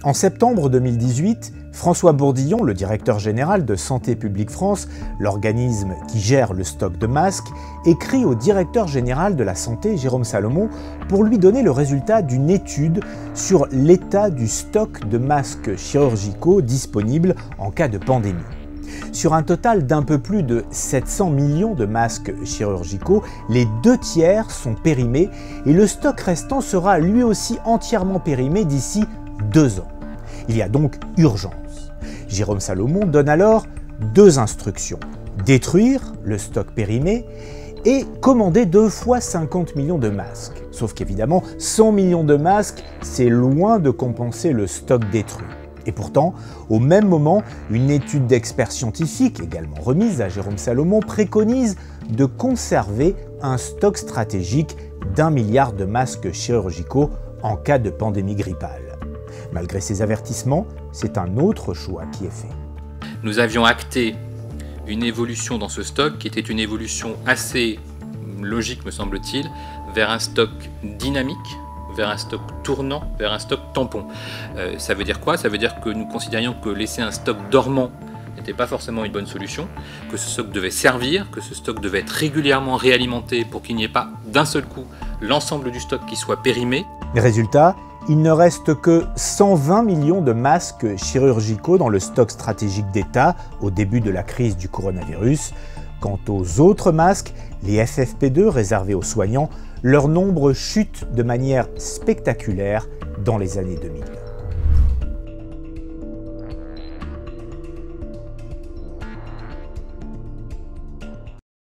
En septembre 2018, François Bourdillon, le directeur général de Santé publique France, l'organisme qui gère le stock de masques, écrit au directeur général de la Santé, Jérôme Salomon, pour lui donner le résultat d'une étude sur l'état du stock de masques chirurgicaux disponibles en cas de pandémie. Sur un total d'un peu plus de 700 millions de masques chirurgicaux, les 2/3 sont périmés et le stock restant sera lui aussi entièrement périmé d'ici 2 ans. Il y a donc urgence. Jérôme Salomon donne alors 2 instructions: détruire le stock périmé et commander 2 fois 50 millions de masques. Sauf qu'évidemment, 100 millions de masques, c'est loin de compenser le stock détruit. Et pourtant, au même moment, une étude d'experts scientifiques, également remise à Jérôme Salomon, préconise de conserver un stock stratégique d'1 milliard de masques chirurgicaux en cas de pandémie grippale. Malgré ces avertissements, c'est un autre choix qui est fait. Nous avions acté une évolution dans ce stock qui était une évolution assez logique, me semble-t-il, vers un stock dynamique, vers un stock tournant, vers un stock tampon. Ça veut dire quoi? Ça veut dire que nous considérions que laisser un stock dormant n'était pas forcément une bonne solution, que ce stock devait servir, que ce stock devait être régulièrement réalimenté pour qu'il n'y ait pas d'un seul coup l'ensemble du stock qui soit périmé. Résultat, il ne reste que 120 millions de masques chirurgicaux dans le stock stratégique d'État au début de la crise du coronavirus. Quant aux autres masques, les FFP2 réservés aux soignants, leur nombre chute de manière spectaculaire dans les années 2000.